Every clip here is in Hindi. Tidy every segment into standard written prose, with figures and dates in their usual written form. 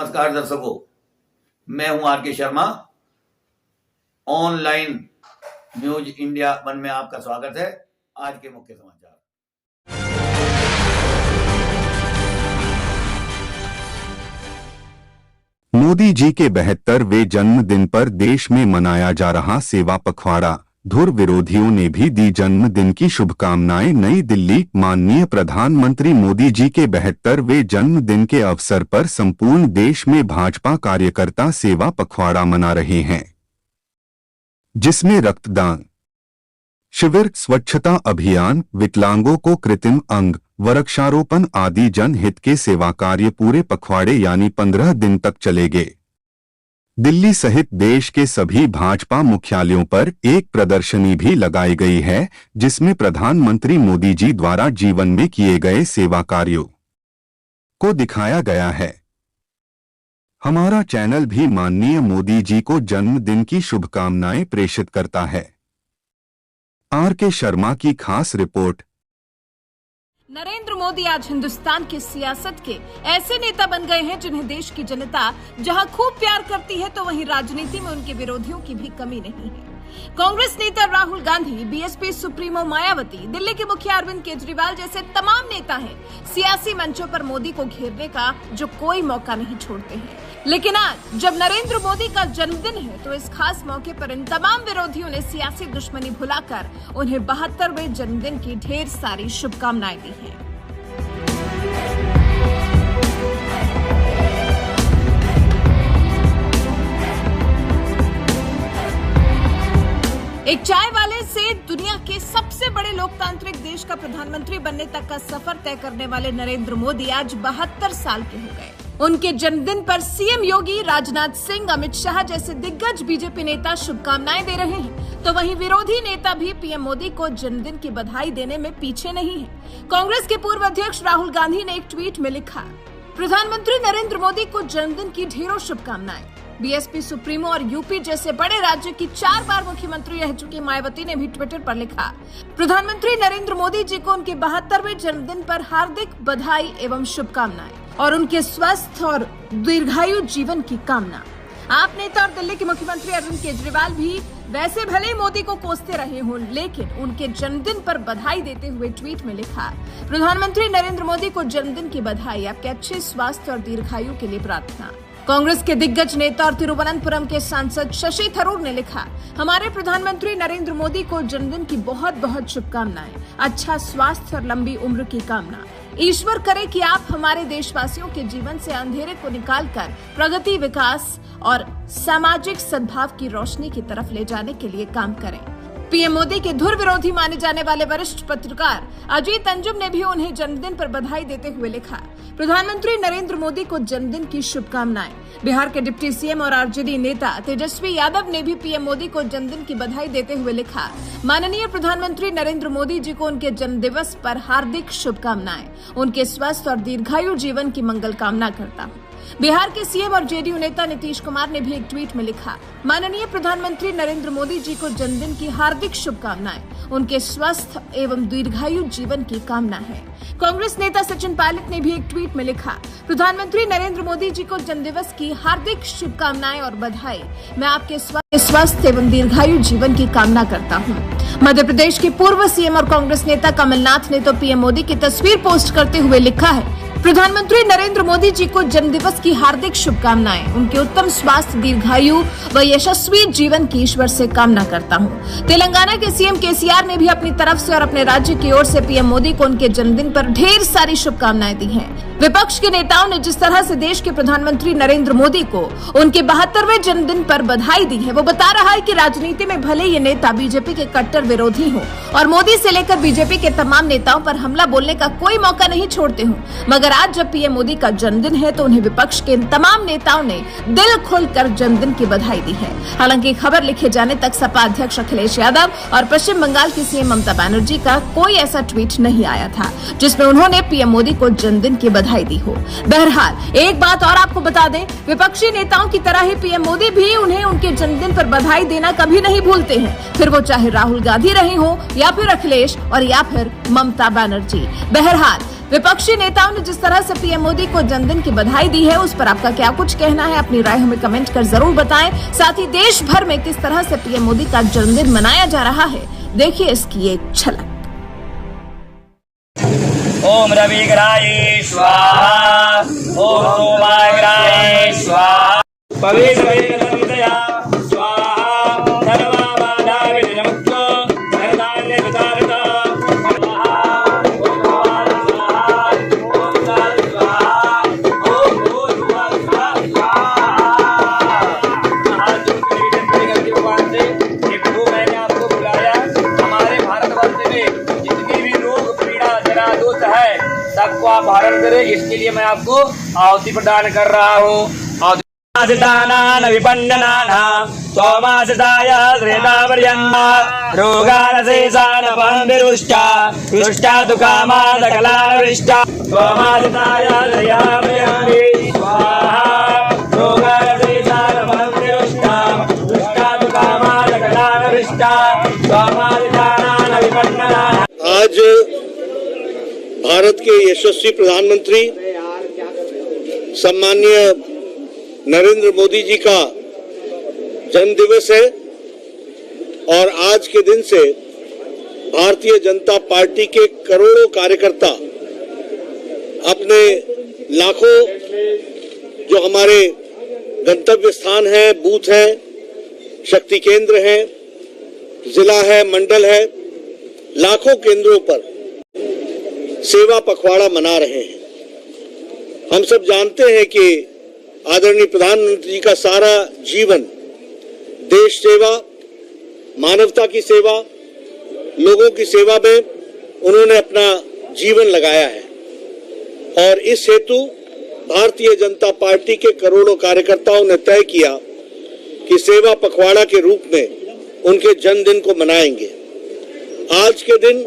नमस्कार दर्शकों, मैं हूं R K. Sharma. Online news India 1 में आपका स्वागत है। आज के मुख्य समाचार। मोदी जी के 72वें जन्मदिन पर देश में मनाया जा रहा सेवा पखवाड़ा, धुर विरोधियों ने भी दी जन्मदिन की शुभकामनाएं। नई दिल्ली। माननीय प्रधानमंत्री मोदी जी के 72वें जन्मदिन के अवसर पर संपूर्ण देश में भाजपा कार्यकर्ता सेवा पखवाड़ा मना रहे हैं, जिसमें रक्तदान शिविर, स्वच्छता अभियान, विकलांगों को कृत्रिम अंग, वृक्षारोपण आदि जनहित के सेवा कार्य पूरे पखवाड़े यानी 15 दिन तक चलेंगे। दिल्ली सहित देश के सभी भाजपा मुख्यालयों पर एक प्रदर्शनी भी लगाई गई है, जिसमें प्रधानमंत्री मोदी जी द्वारा जीवन में किए गए सेवा कार्यों को दिखाया गया है। हमारा चैनल भी माननीय मोदी जी को जन्मदिन की शुभकामनाएं प्रेषित करता है। आर.के. शर्मा की खास रिपोर्ट। नरेंद्र मोदी आज हिंदुस्तान की सियासत के ऐसे नेता बन गए हैं जिन्हें देश की जनता जहां खूब प्यार करती है, तो वहीं राजनीति में उनके विरोधियों की भी कमी नहीं है। कांग्रेस नेता राहुल गांधी, बीएसपी सुप्रीमो मायावती, दिल्ली के मुखिया अरविंद केजरीवाल जैसे तमाम नेता हैं, सियासी मंचों पर मोदी को घेरने का जो कोई मौका नहीं छोड़ते हैं। लेकिन आज जब नरेंद्र मोदी का जन्मदिन है, तो इस खास मौके पर इन तमाम विरोधियों ने सियासी दुश्मनी भुलाकर उन्हें 72वें जन्मदिन की ढेर सारी शुभकामनाएं दी हैं। एक चाय वाले से दुनिया के सबसे बड़े लोकतांत्रिक देश का प्रधानमंत्री बनने तक का सफर तय करने वाले नरेंद्र मोदी आज 72 साल के हो गए। उनके जन्मदिन पर सीएम योगी, राजनाथ सिंह, अमित शाह जैसे दिग्गज बीजेपी नेता शुभकामनाएं दे रहे हैं, तो वहीं विरोधी नेता भी पीएम मोदी को जन्मदिन की बधाई देने में पीछे नहीं है। कांग्रेस के पूर्व अध्यक्ष राहुल गांधी ने एक ट्वीट में लिखा, प्रधानमंत्री नरेंद्र मोदी को जन्मदिन की ढेरों शुभकामनाएं। बीएसपी सुप्रीमो और यूपी जैसे बड़े राज्य की 4 बार मुख्यमंत्री रह चुकी मायावती ने भी ट्विटर पर लिखा, प्रधानमंत्री नरेंद्र मोदी जी को उनके 72वें जन्मदिन पर हार्दिक बधाई एवं शुभकामनाएं और उनके स्वस्थ और दीर्घायु जीवन की कामना। आप नेता और दिल्ली के मुख्यमंत्री अरविंद केजरीवाल भी वैसे भले ही मोदी को कोसते रहे हों, लेकिन उनके जन्मदिन पर बधाई देते हुए ट्वीट में लिखा, प्रधानमंत्री नरेंद्र मोदी को जन्मदिन की बधाई, आपके अच्छे स्वास्थ्य और दीर्घायु के लिए प्रार्थना। कांग्रेस के दिग्गज नेता और तिरुवनंतपुरम के सांसद शशि थरूर ने लिखा, हमारे प्रधानमंत्री नरेंद्र मोदी को जन्मदिन की बहुत बहुत शुभकामनाएं, अच्छा स्वास्थ्य और लंबी उम्र की कामना। ईश्वर करे कि आप हमारे देशवासियों के जीवन से अंधेरे को निकालकर प्रगति, विकास और सामाजिक सद्भाव की रोशनी की तरफ ले जाने के लिए काम करें। पीएम मोदी के धुर विरोधी माने जाने वाले वरिष्ठ पत्रकार अजीत अंजुम ने भी उन्हें जन्मदिन पर बधाई देते हुए लिखा, प्रधानमंत्री नरेंद्र मोदी को जन्मदिन की शुभकामनाएं। बिहार के डिप्टी सीएम और आरजेडी नेता तेजस्वी यादव ने भी पीएम मोदी को जन्मदिन की बधाई देते हुए लिखा, माननीय प्रधानमंत्री नरेंद्र मोदी जी को उनके जन्मदिवस पर हार्दिक शुभकामनाएं, उनके स्वस्थ और दीर्घायु जीवन की मंगल कामना करता हूँ। बिहार के सीएम और जेडीयू नेता नीतीश कुमार ने भी एक ट्वीट में लिखा, माननीय प्रधानमंत्री नरेंद्र मोदी जी को जन्मदिन की हार्दिक शुभकामनाएं, उनके स्वस्थ एवं दीर्घायु जीवन की कामना है। कांग्रेस नेता सचिन पायलट ने भी एक ट्वीट में लिखा, प्रधानमंत्री नरेंद्र मोदी जी को जन्मदिवस की हार्दिक शुभकामनाएं और बधाई, मैं आपके स्वस्थ एवं दीर्घायु जीवन की कामना करता हूँ। मध्य प्रदेश के पूर्व सीएम और कांग्रेस नेता कमलनाथ ने तो पीएम मोदी की तस्वीर पोस्ट करते हुए लिखा है, प्रधानमंत्री नरेंद्र मोदी जी को जन्मदिवस की हार्दिक शुभकामनाएं, उनके उत्तम स्वास्थ्य, दीर्घायु व यशस्वी जीवन की ईश्वर से कामना करता हूं। तेलंगाना के सीएम केसीआर ने भी अपनी तरफ से और अपने राज्य की ओर से पीएम मोदी को उनके जन्मदिन पर ढेर सारी शुभकामनाएं दी हैं। विपक्ष के नेताओं ने जिस तरह से देश के प्रधानमंत्री नरेंद्र मोदी को उनके 72वें जन्मदिन पर बधाई दी है, वो बता रहा है कि राजनीति में भले ये नेता बीजेपी के कट्टर विरोधी हो और मोदी से लेकर बीजेपी के तमाम नेताओं पर हमला बोलने का कोई मौका नहीं छोड़ते हो, मगर आज जब पीएम मोदी का जन्मदिन है तो उन्हें विपक्ष के इन तमाम नेताओं ने दिल खोलकर जन्मदिन की बधाई दी है। हालांकि खबर लिखे जाने तक सपा अध्यक्ष अखिलेश यादव और पश्चिम बंगाल की सीएम ममता बनर्जी का कोई ऐसा ट्वीट नहीं आया था जिसमें उन्होंने पीएम मोदी को जन्मदिन की बधाई दी हो। बहरहाल एक बात और आपको बता दें, विपक्षी नेताओं की तरह ही पीएम मोदी भी उन्हें उनके जन्मदिन पर बधाई देना कभी नहीं भूलते हैं, फिर वो चाहे राहुल गांधी रहे हो या फिर अखिलेश और या फिर ममता बनर्जी। बहरहाल विपक्षी नेताओं ने जिस तरह से पीएम मोदी को जन्मदिन की बधाई दी है, उस पर आपका क्या कुछ कहना है? अपनी राय हमें कमेंट कर जरूर बताएं। साथ ही देश भर में किस तरह से पीएम मोदी का जन्मदिन मनाया जा रहा है, देखिए इसकी एक झलक। ओम रविग्राय स्वाहा, ओम सोमाग्राय स्वाहा, पवित्रया स्वाहा, धर्मावादा विजयमुक्तो धनधान्य वितारिता स्वाहा, ओम भगवान स्वाहा, ओम काल स्वाहा, ओम भूर्भुवः स्वाहा। आज जो विनती करके भगवान से कि प्रभु मैंने आपको बुलाया, हमारे भारतवर्ष में जितनी भी रोग पीड़ा जरा दोष है सबको आप हरण करें, इसके लिए मैं आपको आहुति प्रदान कर रहा हूँ। आदितानान विपन्ननानां सोमासिताय श्रेतापर्यन्ता रोगानशेषान् बन्धिरुष्टा रुष्टा तु कामान् सकलानविष्टा सोमासिताय श्रेयामयामि स्वाहा रोगानशेषान् बन्धिरुष्टा रुष्टा तु कामान् सकलानविष्टा सोमासितानान विपन्ननानां। आज भारत के यशस्वी प्रधानमंत्री सम्माननीय नरेंद्र मोदी जी का जन्म दिवस है और आज के दिन से भारतीय जनता पार्टी के करोड़ों कार्यकर्ता अपने लाखों जो हमारे गंतव्य स्थान है, बूथ है, शक्ति केंद्र है, जिला है, मंडल है, लाखों केंद्रों पर सेवा पखवाड़ा मना रहे हैं। हम सब जानते हैं कि आदरणीय प्रधानमंत्री जी का सारा जीवन देश सेवा, मानवता की सेवा, लोगों की सेवा में उन्होंने अपना जीवन लगाया है और इस हेतु भारतीय जनता पार्टी के करोड़ों कार्यकर्ताओं ने तय किया कि सेवा पखवाड़ा के रूप में उनके जन्मदिन को मनाएंगे। आज के दिन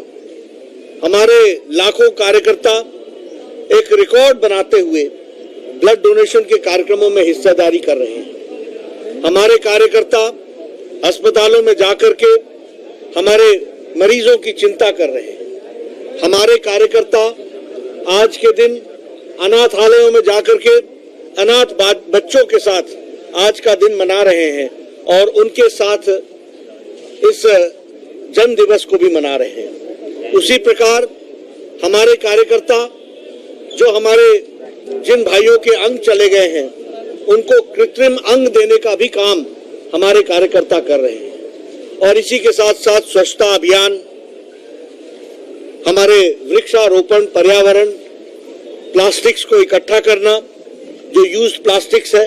हमारे लाखों कार्यकर्ता एक रिकॉर्ड बनाते हुए ब्लड डोनेशन के कार्यक्रमों में हिस्सेदारी कर रहे हैं। हमारे कार्यकर्ता अस्पतालों में जाकर के हमारे मरीजों की चिंता कर रहे हैं। हमारे कार्यकर्ता आज के दिन अनाथालयों में जाकर के अनाथ बच्चों के साथ आज का दिन मना रहे हैं और उनके साथ इस जन्म दिवस को भी मना रहे हैं। उसी प्रकार हमारे कार्यकर्ता जो हमारे जिन भाइयों के अंग चले गए हैं उनको कृत्रिम अंग देने का भी काम हमारे कार्यकर्ता कर रहे हैं और इसी के साथ साथ स्वच्छता अभियान, हमारे वृक्षारोपण, पर्यावरण, प्लास्टिक्स को इकट्ठा करना, जो यूज्ड प्लास्टिक्स है,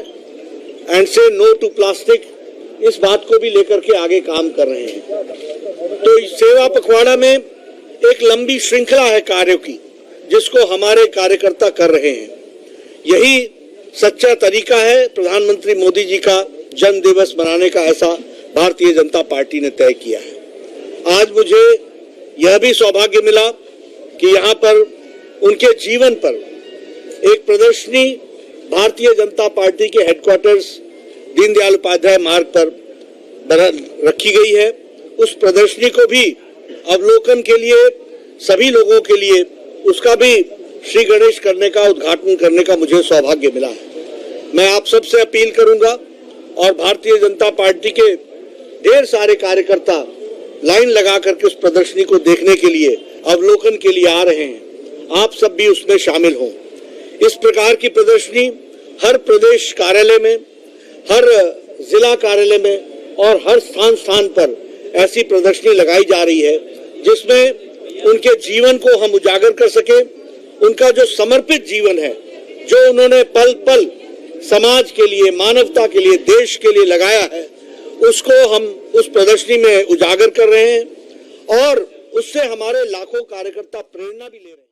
एंड से नो टू प्लास्टिक, इस बात को भी लेकर के आगे काम कर रहे हैं। तो इस सेवा पखवाड़ा में एक लंबी श्रृंखला है कार्यों की जिसको हमारे कार्यकर्ता कर रहे हैं। यही सच्चा तरीका है प्रधानमंत्री मोदी जी का जन्म दिवस मनाने का, ऐसा भारतीय जनता पार्टी ने तय किया है। आज मुझे यह भी सौभाग्य मिला कि यहाँ पर उनके जीवन पर एक प्रदर्शनी भारतीय जनता पार्टी के हेडक्वार्टर्स दीनदयाल उपाध्याय मार्ग पर रखी गई है। उस प्रदर्शनी को भी अवलोकन के लिए सभी लोगों के लिए उसका भी श्री गणेश करने का, उद्घाटन करने का मुझे सौभाग्य मिला है। मैं आप सबसे अपील करूंगा और भारतीय जनता पार्टी के ढेर सारे कार्यकर्ता लाइन लगा करके उस प्रदर्शनी को देखने के लिए, अवलोकन के लिए आ रहे हैं। आप सब भी उसमें शामिल हों। इस प्रकार की प्रदर्शनी हर प्रदेश कार्यालय में, हर जिला कार्यालय में और हर स्थान पर ऐसी प्रदर्शनी लगाई जा रही है जिसमें उनके जीवन को हम उजागर कर सके। उनका जो समर्पित जीवन है, जो उन्होंने पल पल समाज के लिए, मानवता के लिए, देश के लिए लगाया है, उसको हम उस प्रदर्शनी में उजागर कर रहे हैं और उससे हमारे लाखों कार्यकर्ता प्रेरणा भी ले रहे हैं।